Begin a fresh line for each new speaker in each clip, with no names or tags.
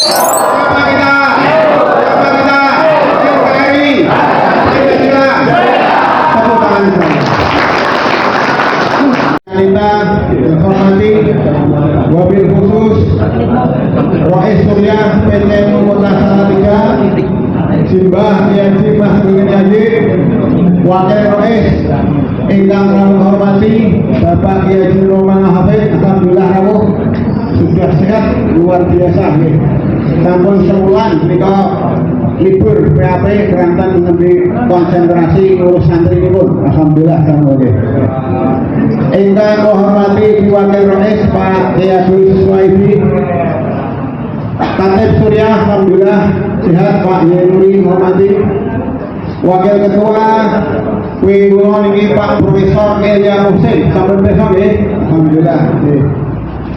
Siapa kita? Siapa kita? NKRI. Pancasila. Tepuk tangan semua. Kita hormati wabil khusus Rais Surya PT Kota Salatiga, Simbah Yaji Mahmudin Yaji, Wakil Rais ingkang kami hormati Bapak Yaji Roman Hafid. Alhamdulillah rawuh sudah sehat luar biasa. Sampun sebulan nika libur PAP kerantan menjadi konsentrasi ngurus santri ini pun. Alhamdulillah kami. Ingkang menghormati Wakil Rais Pak Yadul Suwaidi, Katib Surya, alhamdulillah sehat Pak Yenuri menghormati. Wakil Ketua Wingulon ini Pak Profesor Elia Muhsin, sampun besok ya, alhamdulillah.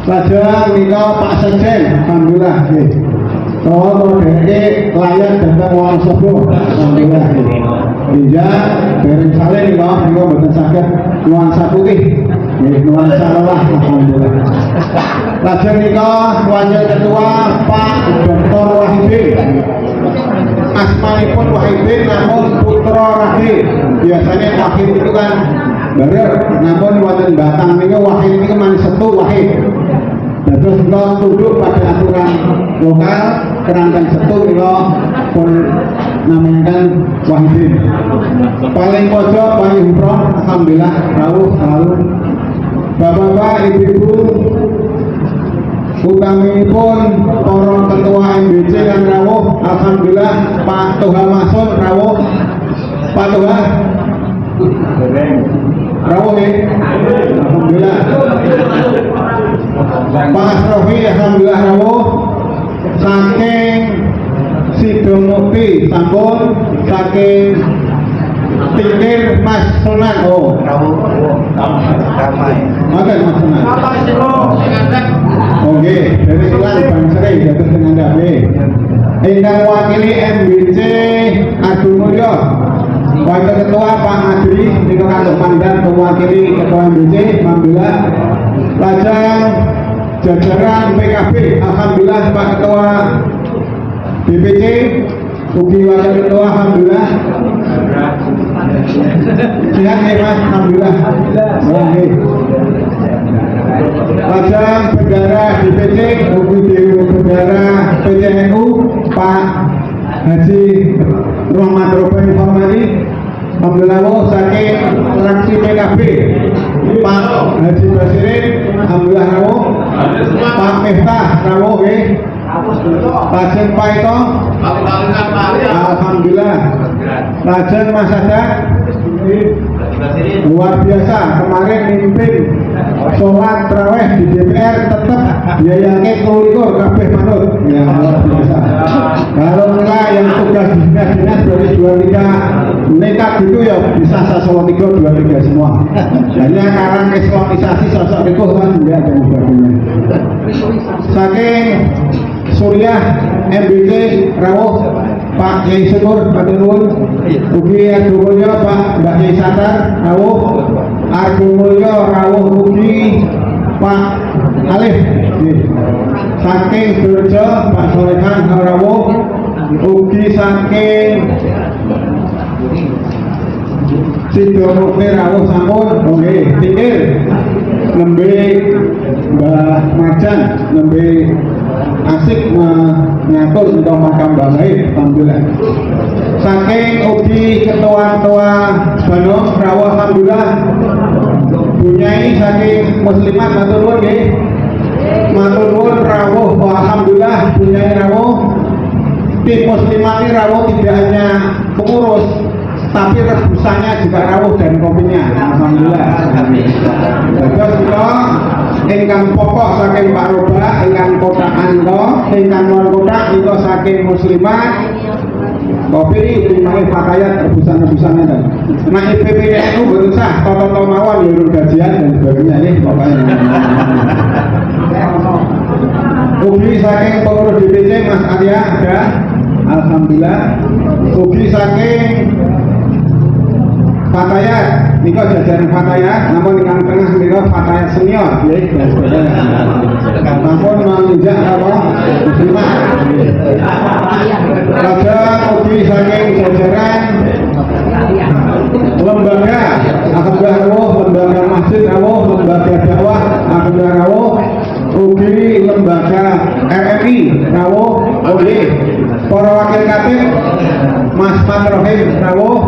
Lajeng nika Pak Sekjen, alhamdulillah. Soal modele layak datang wong sepuh, alhamdulillah. Bija bareng saleh nika mboten saged nuansa putih. Nuansa lelah, alhamdulillah. Lajeng nika Wakil Ketua Pak Dr. Wahidin. Asmanipun Wahidin namun putra Rahim. Biasanya Wahid itu kan bener, namun wonten batang niku Wahid niku manis setu Wahid. Terus kita tunduk pada aturan lokal kerantan setu kita pun namakan Wahidin. Paling pojok paling umroh, alhamdulillah rawuh selalu. Bapak-bapak, ibu-ibu, utami pun para ketua MBC yang rawuh, alhamdulillah Pak Toha Masud rawuh. Pak Toha rawuh ya, alhamdulillah. Pak Asrofi alhamdulillah rawuh. Saking Sidomukti sampun, saking Tikir Mas Sunan rawuh. Makan Mas Sunan. Oke, dari Silang Bangseri dados dengan dawe. Ingkang wakili MBC Adu Mulyo, Wakil Ketua Pak Adri nika kanggo mandan mewakili Ketua MBC, alhamdulillah. Lajeng jajaran PKB, alhamdulillah Pak Ketua DPC ugi Wakil Ketua, alhamdulillah. Sihat nih Mas, alhamdulillah. Oke. Lajeng bendara DPC ugi Dewi bendara PCNU Pak Haji Rahmat Roben Formadi, alhamdulillah. Saking fraksi PKB Pak Haji Basirin, alhamdulillah rawuh. Pak Miftah rawuh nggih. Pak Senpai to, alhamdulillah. Lajeng Mas Sadak luar biasa, kemarin mimpin sholat tarawih di DPR tetap biayanya 12 kabeh manut. Ya luar biasa. Kalau enggak yang tugas dinas-dinas dari 23 nekat gitu ya bisa sholat 23 semua. Hanya karena islamisasi sosok itu kan enggak ada sebagainya. Saking Surya MBC rawuh Pak Yai Syukur matur nuwun. Ugi Argo Mulyo Pak Mbak Yai Satar rawuh. Argo Mulyo rawuh ugi Pak Alif. Saking Durjo Pak Solehan rawuh. Ugi saking Sidomukti rawuh sampun. Oke, Tikir nembe Mbah Marjan nembe asik mengatur tentang makam Mbah Baik, alhamdulillah. Saking ugi ketua-ketua Bandung rawuh, alhamdulillah. Bunyai saking muslimat matur nuwun nggih. Matur nuwun rawuh, alhamdulillah bunyai rawuh. Tim muslimat ini rawuh tidak hanya pengurus tapi rebusannya juga rawuh dan kopinya, alhamdulillah. Terus kita ingkang pokok saking Pak Roba, ingkang kotak Anto, ingkang non kotak itu saking muslimat. Kopi dimana pakaian rebusan-rebusannya dan nah IPPNU berusaha toto mawon yurul gajian dan sebagainya ini pokoknya. Ugi saking pengurus DPC Mas Arya ada, alhamdulillah. Ugi saking Fatayat, niko jajaran Fatayat, namun di tengah niko Fatayat senior, ya. Namun menginjak apa? Muslimah. rawuh oleh para wakil katib Mas Rohim rawuh,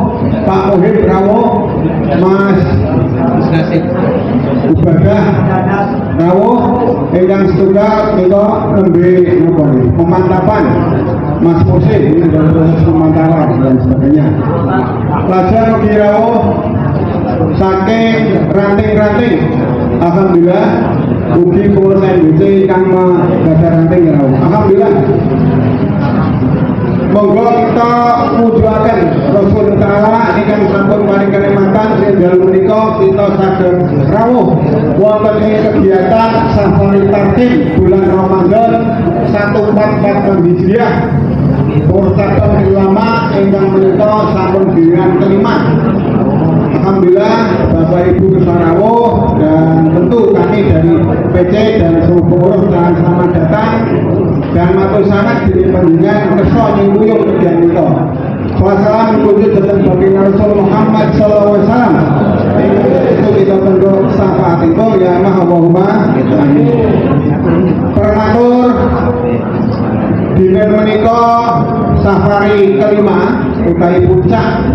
Pak Muhib rawuh, Mas Ibadah rawuh, ingkang setunggal kita nembe napa niki pemantapan Mas Musin ini dalam proses pemantapan dan sebagainya. Pelajar ugi rawuh saking ranting-ranting, alhamdulillah ugi pengurus NBC kang menggadah ranting rawuh, alhamdulillah. Monggo kita mujuaken Rasul Ta'ala ingkang sampun paring kenikmatan ing dalem menika kita saged rawuh wonten ing kegiatan safari tartib bulan Ramadan 1444 Hijriah. Murtadon ulama ingkang menika sampun bilangan kelima. Alhamdulillah Bapak Ibu kesarawuh dan tentu kami dari PC dan seluruh pengurus dan selamat datang dan matur sangat di panjenengan kersa nyuyung kegiatan kita. Wassalam kunjut datang baginda Rasul Muhammad sallallahu alaihi wasallam. Itu kita bentuk syafaat itu ya Allahumma amin. Permatur dinten menika safari kelima utawi puncak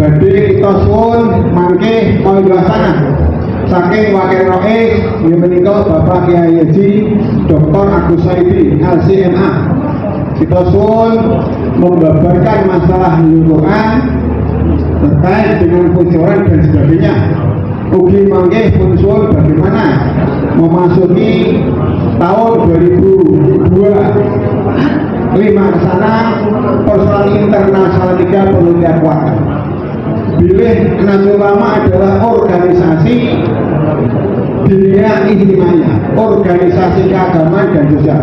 badhe kita suwun mangke mawilasana saking wakil rois yang menika Bapak Kiai Haji Dr. Agus Saidi LCMA. Kita suwun membabarkan masalah Quran terkait dengan bocoran dan sebagainya. Ugi mangke pun suwun bagaimana memasuki tahun 2025 ke sana persoalan internasional tiga perlu dikuatkan. Bilih Nahdlatul Ulama adalah organisasi dunia intimanya, organisasi keagamaan dan sosial.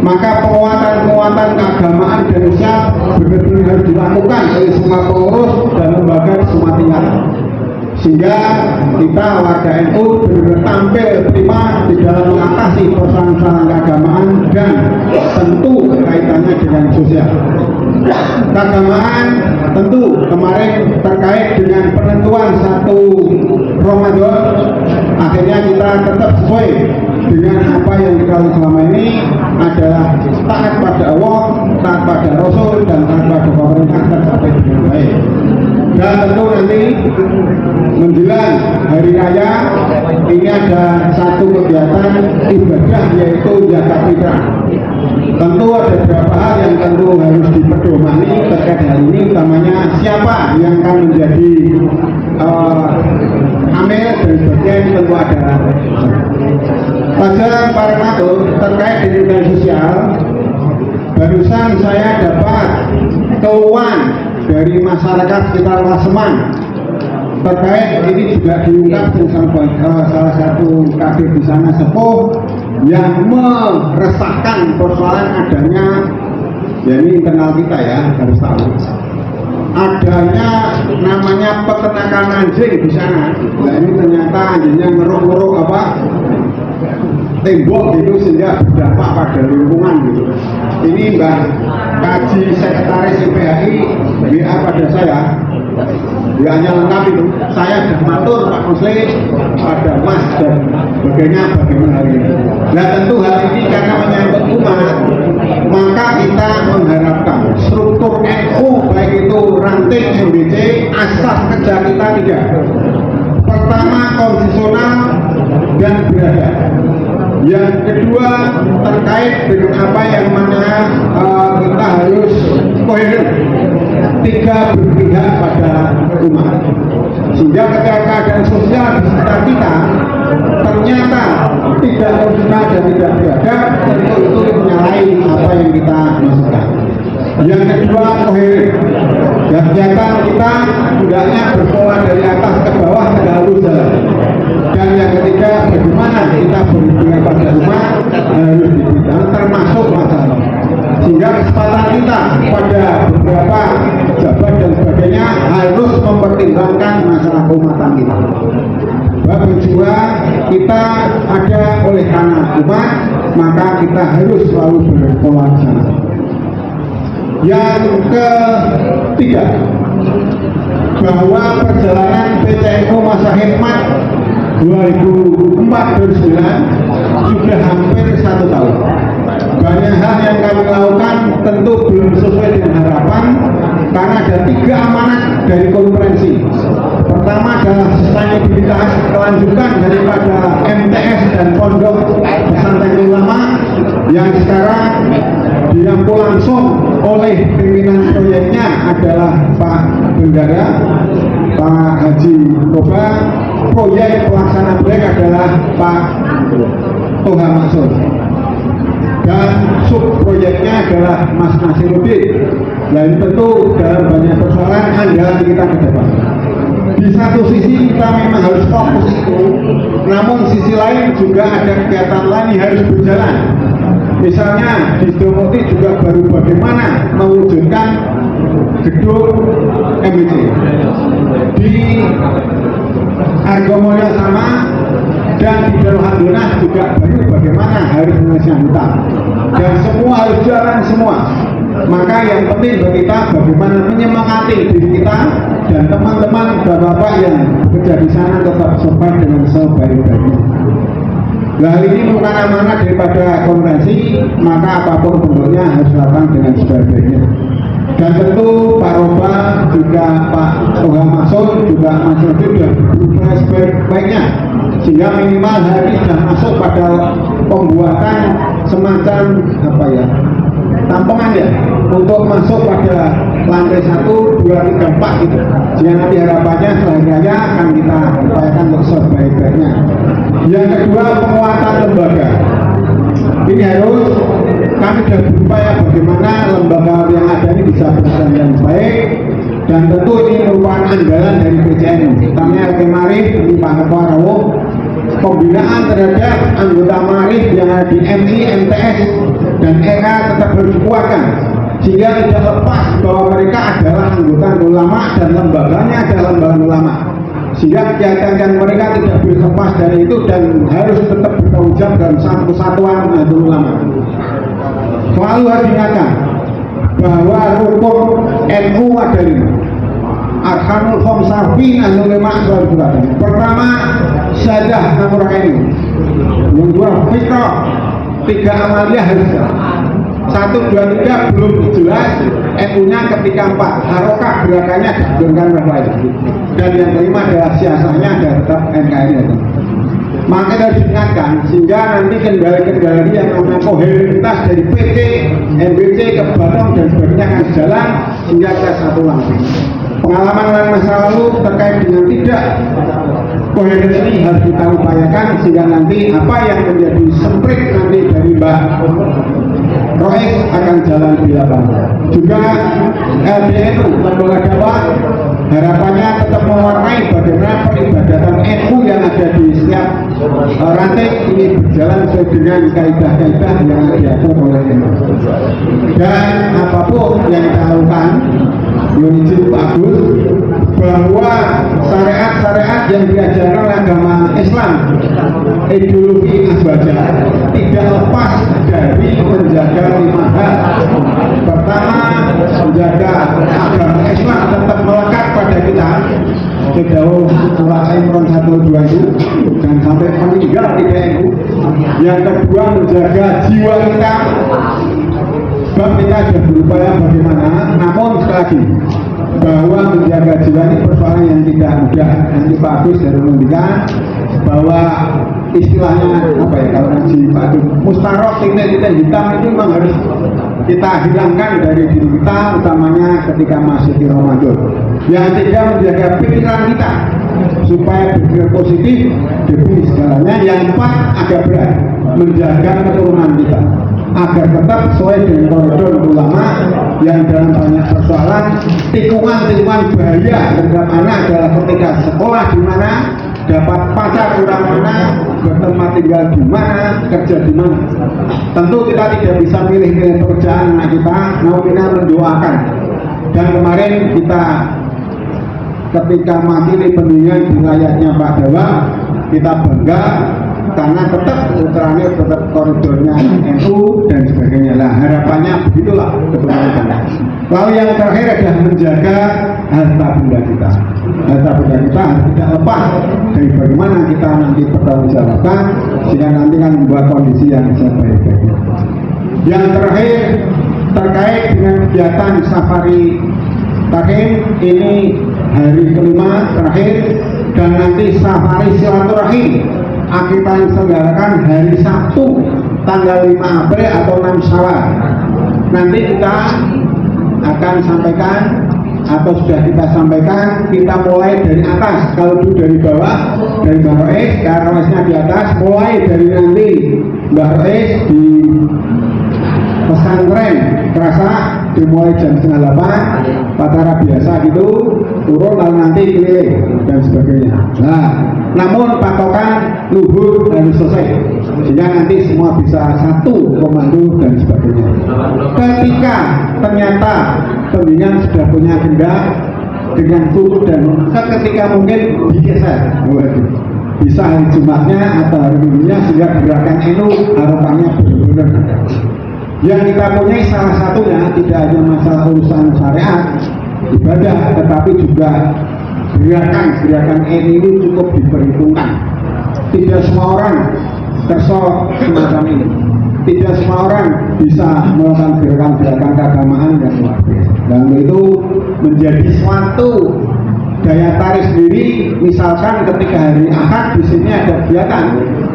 Maka penguatan keagamaan dan sosial benar-benar harus dilakukan oleh semua pengurus dan lembaga di semua tingkatan. Sehingga kita warga NU benar-benar tampil prima di dalam mengatasi persoalan keagamaan dan tentu kaitannya dengan sosial. Keagamaan tentu kemarin terkait dengan penentuan 1 Ramadan, akhirnya kita tetap sesuai dengan apa yang kita selama ini adalah taat pada Allah, taat pada Rasul dan taat pada pemerintah tercapai dengan baik. Dan tentu nanti menjelang hari raya ini ada satu kegiatan ibadah yaitu zakat fitrah. Tentu ada beberapa hal yang tentu harus dipedomani terkait hal ini, utamanya siapa yang akan menjadi amil dan sebagainya tentu ada. Pelajaran para natul terkait dengan sosial, barusan saya dapat keluhan dari masyarakat sekitar Laseman terkait ini juga diungkap dengan salah satu kader di sana sepuh yang meresahkan persoalan adanya, ya ini internal kita ya harus tahu, adanya namanya peternakan anjing di sana. Nah ini ternyata anjingnya ngeruk-ngeruk apa tembok gitu sehingga berdampak pada lingkungan gitu. Ini Mbak Kaji Sekretaris IPHI WA pada saya, WA-nya lengkap itu. Saya sudah matur Pak Muslim pada Mas dan sebagainya bagaimana hal ini. Nah tentu hal ini karena menyangkut umat, maka kita mengharapkan struktur NU baik itu ranting MBC asas kerja kita 3. Pertama konstitusional dan beradab. Yang kedua terkait dengan apa yang mana kita harus koheren. 3 berpihak pada umat. Sehingga ketika keadaan sosial di sekitar kita ternyata tidak konstitusional dan tidak beradab, tentu itu menyalahi apa yang kita maksudkan. Yang kedua koheren. Dan kegiatan kita hendaknya berpola dari atas ke bawah, tidak harus jalan. Dan yang ketiga, bagaimana kita berhubungan pada umat harus diberikan termasuk masalah. Sehingga kesempatan kita pada beberapa jabat dan sebagainya harus mempertimbangkan masalah keumatan kita. Bahwa juga kita ada oleh karena umat, maka kita harus selalu berpola di sana. Yang ketiga, bahwa perjalanan PCNU masa khidmat 2004-2009 sudah hampir 1 tahun. banyak hal yang kami lakukan tentu belum sesuai dengan harapan karena ada 3 amanat dari konferensi. Pertama adalah sustainabilitas, kelanjutan daripada MTS dan Pondok Pesantren Ulama yang sekarang dirangkul langsung oleh pimpinan proyeknya adalah Pak Bendara, Pak Haji Koba. Proyek pelaksana proyek adalah Pak Toha Mansur, dan sub proyeknya adalah Mas Nasiruddin. Dan tentu dalam banyak persoalan andalan kita ke depan. Di satu sisi kita memang harus fokus itu, namun sisi lain juga ada kegiatan lain yang harus berjalan. Misalnya di Sidomukti juga baru bagaimana mewujudkan gedung MBC. Di Argomulyo sama, dan di Darul Hamdulillah juga baru bagaimana harus menyelesaikan hutang. Dan semua harus jalan semua. Maka yang penting bagi kita bagaimana menyemangati diri kita dan teman-teman bapak-bapak yang bekerja di sana tetap survive dengan sebaik-baiknya. Nah, ini merupakan amanah daripada konferensi, maka apapun bentuknya harus dilakukan dengan sebaik-baiknya. Dan tentu Pak Roba juga Pak Toha Mansur juga Mas Rudi sudah berusaha sebaik-baiknya, sehingga minimal hari ini sudah masuk pada pembuatan semacam apa ya, tampongan ya, untuk masuk pada lantai 1, 2, 3, 4 gitu. Sehingga nanti harapannya setelah raya akan kita upayakan untuk sebaik-baiknya. Yang kedua, penguatan lembaga. Ini harus kami sudah berupaya bagaimana lembaga yang ada ini bisa berjalan dengan baik, dan tentu ini merupakan andalan dari PCN. Utamanya kemarin di Pak Ketua Rawuh, pembinaan terhadap anggota Marif yang ada di MI, MTS, dan EK tetap harus dikuatkan, sehingga tidak lepas bahwa mereka adalah anggota ulama dan lembaganya adalah lembaga ulama, sehingga kegiatan mereka tidak boleh lepas dari itu dan harus tetap bertanggung jawab dalam satu kesatuan Nahdlatul Ulama. Selalu harus diingatkan bahwa rukun NU ada 5. Arkanul Khomsafi Nahdlatul Ulama. Pertama, syahadah Namurah NU. Yang kedua, fitrah. 3 amaliyah harus ada. 1, 2, 3 belum jelas NU-nya. Ketika 4 harokah gerakannya digabungkan lain. Dan yang kelima adalah siasatnya ada tetap NKRI. Maka harus diingatkan sehingga nanti kendali-kendali yang namanya koheritas dari PT, MBC, ke Batang dan sebagainya akan jalan sehingga kita satu langkah. Pengalaman masa lalu terkait dengan tidak koheren ini harus kita upayakan sehingga nanti apa yang menjadi semprit nanti dari Mbak Rois akan jalan di lapangan. Juga LDNU Lembaga Dakwah harapannya tetap mewarnai bagaimana peribadatan NU yang ada di setiap rantai ini berjalan sesuai dengan kaidah-kaidah yang diatur oleh NU. Dan apapun yang kita lakukan, izin Pak Agus, bahwa syariat-syariat yang diajarkan oleh agama Islam, ideologi aswaja, tidak lepas dari menjaga 5 hal. Pertama, menjaga agama Islam tetap melekat pada kita. Jauh surat Imran 1:2 itu dan sampai meninggal tidak itu. Yang kedua, menjaga jiwa kita. Sebab kita sudah berupaya bagaimana, namun sekali lagi bahwa menjaga jiwa ini persoalan yang tidak mudah. Nanti Pak Agus dari menunjukkan bahwa istilahnya apa ya, kalau ngaji Pak Agus mustarok titik-titik hitam itu memang harus kita hilangkan dari diri kita, utamanya ketika masih di Ramadan. Yang tiga, menjaga pikiran kita supaya berpikir positif demi segalanya. Yang 4, agak berat, menjaga keturunan kita agar tetap sesuai dengan koridor ulama yang dalam banyak persoalan tikungan-tikungan bahaya terhadap anak adalah ketika sekolah di mana, dapat pacar orang mana, bertempat tinggal di mana, kerja di mana. Tentu kita tidak bisa milih pekerjaan anak kita, namun kita mendoakan. Dan kemarin kita ketika mewakili pendirian di layaknya Pak Dewa, kita bangga karena tetap ukurannya tetap koridornya NU dan sebagainya lah. Harapannya begitulah kebetulan. Lalu yang terakhir adalah menjaga harta benda kita. Harta benda kita harus tidak lepas dari bagaimana kita nanti bertanggungjawabkan sehingga nanti kan membuat kondisi yang sebaik-baiknya. Yang terakhir terkait dengan kegiatan safari tahim, ini hari kelima terakhir, dan nanti safari silaturahim kita selenggarakan hari Sabtu tanggal 5 April atau 6 Syawal. Nanti kita akan sampaikan atau sudah kita sampaikan, kita mulai dari atas. Kalau dulu dari bawah, dari Mbak Rois, karena Roisnya di atas, mulai dari nanti Mbak Rois di pesantren terasa dimulai jam 7:30 pacara biasa gitu, turun lalu nanti keliling dan sebagainya. Nah, namun patokan luhur harus selesai sehingga nanti semua bisa satu komando dan sebagainya. Ketika ternyata pembinaan sudah punya agenda dengan turut dan seketika mungkin digeser, bisa hari Jumatnya atau hari Minggunya sehingga gerakan NU harapannya benar-benar. Yang kita punya salah satunya tidak hanya masalah urusan syariat ibadah, tetapi juga gerakan NU ini cukup diperhitungkan. Tidak semua orang tersok semacam ini. Tidak semua orang bisa melakukan gerakan-gerakan keagamaan yang luar biasa. Dan itu menjadi suatu daya tarik sendiri. Misalkan ketika hari Ahad di sini ada kegiatan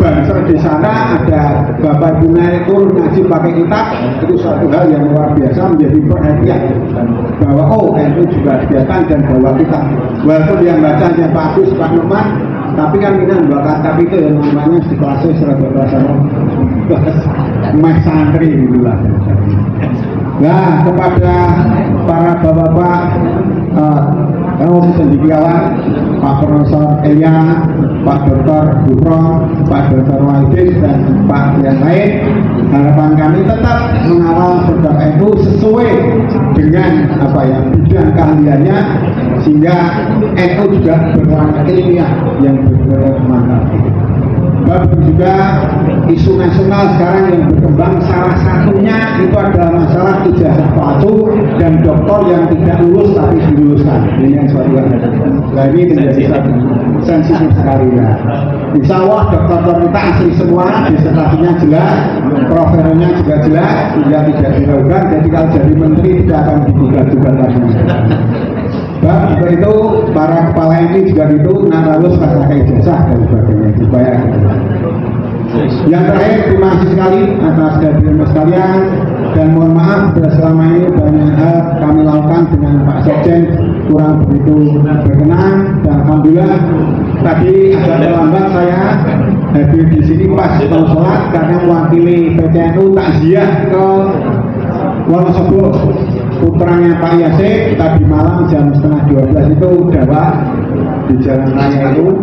banser di sana, ada Bapak Ibu Nenek turun ngaji pakai kitab, itu suatu hal yang luar biasa, menjadi perhatian bahwa oh itu juga kegiatan dan bawa kitab. Walaupun yang baca hanya Pak Agus, Pak Numan, tapi kan kita bawa kitab itu yang namanya di kelasnya seragam bahasa mes santri gitulah. Nah, kepada para bapak-bapak kaum cendekiawan, Pak Profesor Elia, Pak Dr. Bufron, Pak Dr. Walidin dan Pak yang lain, harapan kami tetap mengawal produk NU sesuai dengan bidang keahliannya sehingga NU juga berwarna ilmiah yang bermanfaat. Bagus juga isu nasional sekarang yang berkembang, salah satunya itu adalah masalah ijazah palsu dan doktor yang tidak lulus tapi diluluskan. Ini yang suatu hal. Nah, ini menjadi sensitif sekali ya. Insya Allah dokter kita asli semua, disertasinya jelas, profesornya juga jelas, sehingga tidak diragukan. Jadi kalau jadi menteri tidak akan digugat-gugat lagi. Bab itu para kepala ini juga gitu, lulus pakai ijazah dan sebagainya dibayar. Yang terakhir, terima kasih sekali atas kehadiran sekalian dan mohon maaf bila selama ini banyak hal kami lakukan dengan Pak Sekjen kurang begitu berkenan dan alhamdulillah tadi agak terlambat saya hadir di sini pas mau sholat karena mewakili PCNU takziah ke Wonosobo. Putranya Pak Yasir tadi malam jam 11:30 itu dakwah di jalan raya itu,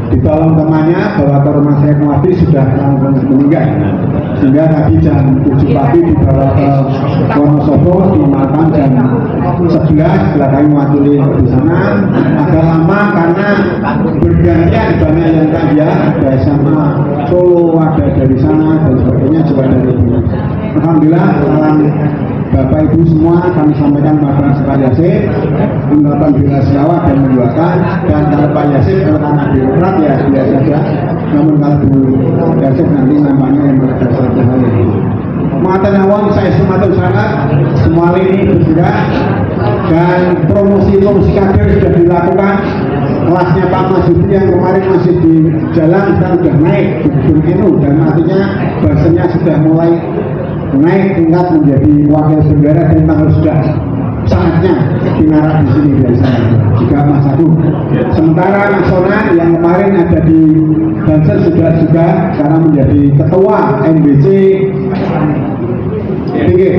ditolong temannya bawa ke rumah saya Nawati sudah meninggal, sehingga tadi jam 7 pagi dibawa ke Wonosobo di Malang jam 11 belakang mewakili di sana. Agak lama karena bergantian banyak yang tak ya, ada SMA Solo, ada dari sana dan sebagainya juga dari sini. Alhamdulillah salam Bapak Ibu semua kami sampaikan pada Pak Yasir mengucapkan bela sungkawa dan mendoakan, dan kalau Pak Yasir karena birokrat ya biasa saja, namun kalau Bu Yasir nanti namanya yang berkata hal ini. Matanawon saya sematur sangat semua ini bergerak dan promosi kader sudah dilakukan. Kelasnya Pak Masudi yang kemarin masih di jalan sekarang sudah naik di gedung NU dan artinya bahasanya sudah mulai naik tingkat menjadi wakil bendera dan memang sudah saatnya dinarak di sini biasanya juga Mas Agung. Sementara nasional yang kemarin ada di Banser sudah juga sekarang menjadi ketua NBC tinggi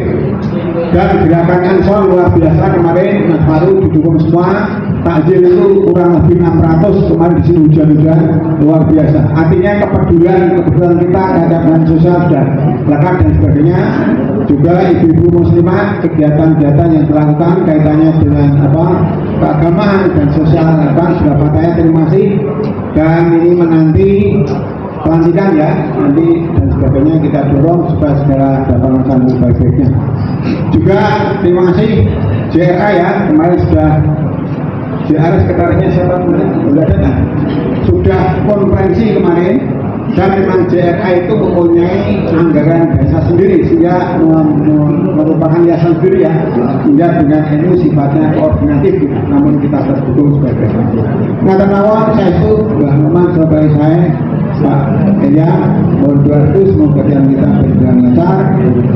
dan gerakan Ansor luar biasa kemarin Mas Faru didukung semua. Takjil itu kurang lebih 600 kemarin di sini hujan-hujan luar biasa. Artinya kepedulian kita terhadap bantuan sosial sudah lekat dan sebagainya. Juga ibu-ibu muslimah kegiatan-kegiatan yang dilakukan kaitannya dengan keagamaan dan sosial sudah patahnya terima kasih. Dan ini menanti pelantikan ya, nanti dan sebagainya kita dorong supaya segera dapat melaksanakan baik-baiknya. Juga terima kasih JRA ya, kemarin sudah JRA sekretarisnya siapa kemarin? Sudah datang. Sudah konferensi kemarin dan memang JRA itu mempunyai anggaran desa sendiri sehingga merupakan yayasan sendiri ya, sehingga dengan ini sifatnya koordinatif namun kita terdukung sebagai ngata mawon saya itu Mbah Muhammad sebagai saya Pak Elia mohon doa semoga yang kita berjalan lancar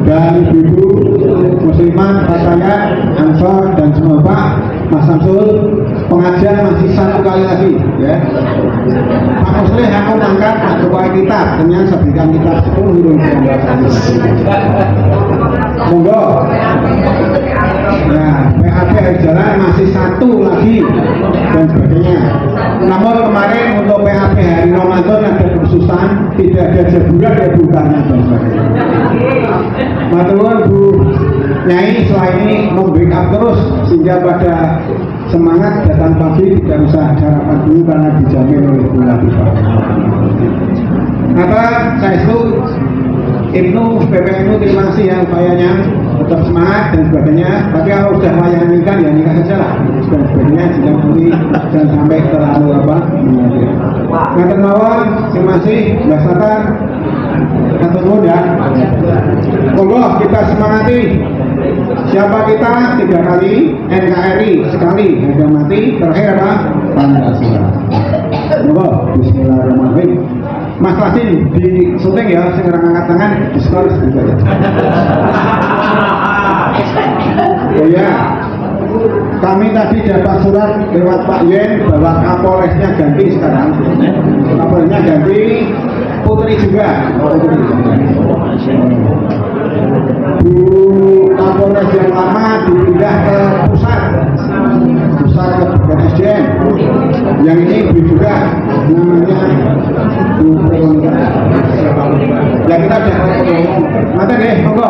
dan ibu muslimat Pak saya Ansor dan semua Pak Mas Samsul pengajian masih satu kali lagi ya Pak Muslim aku mengangkat kepada kita dengan seberikan kita 10 huruf monggo nah PAP jalan masih satu lagi dan sebagainya namun kemarin untuk PAP hari Ramadan ada khususan tidak ada jaburan ya bukannya dan sebagainya matur Bu Nyai setelah ini membackup terus sehingga pada semangat datang pagi tidak usah sarapan dulu karena dijamin oleh Bu Latifah. Maka saya itu Ibnu PPNU terima kasih ya upayanya tetap semangat dan sebagainya. Tapi kalau sudah wayang nikah ya nikah saja lah dan sebagainya jangan nanti jangan sampai terlalu apa. Ngaten mawon terima kasih Mbak Satar. Ngaten nuwun ya. Monggo kita semangati. Siapa kita 3 kali, NKRI sekali, harga mati, terakhir apa? Pancasila. Monggo, bismillahirrahmanirrahim. Mas Lasin di syuting ya, sekarang angkat tangan, diskoris juga ya. Oh ya, kami tadi dapat surat lewat Pak Yen bahwa Kapolresnya ganti sekarang. Kapolresnya ganti Putri juga. Bu Kapolres yang lama dipindah ke pusat ke bagian SDM. Yang ini Bu juga namanya Bu. Ya kita sudah nanti deh, monggo.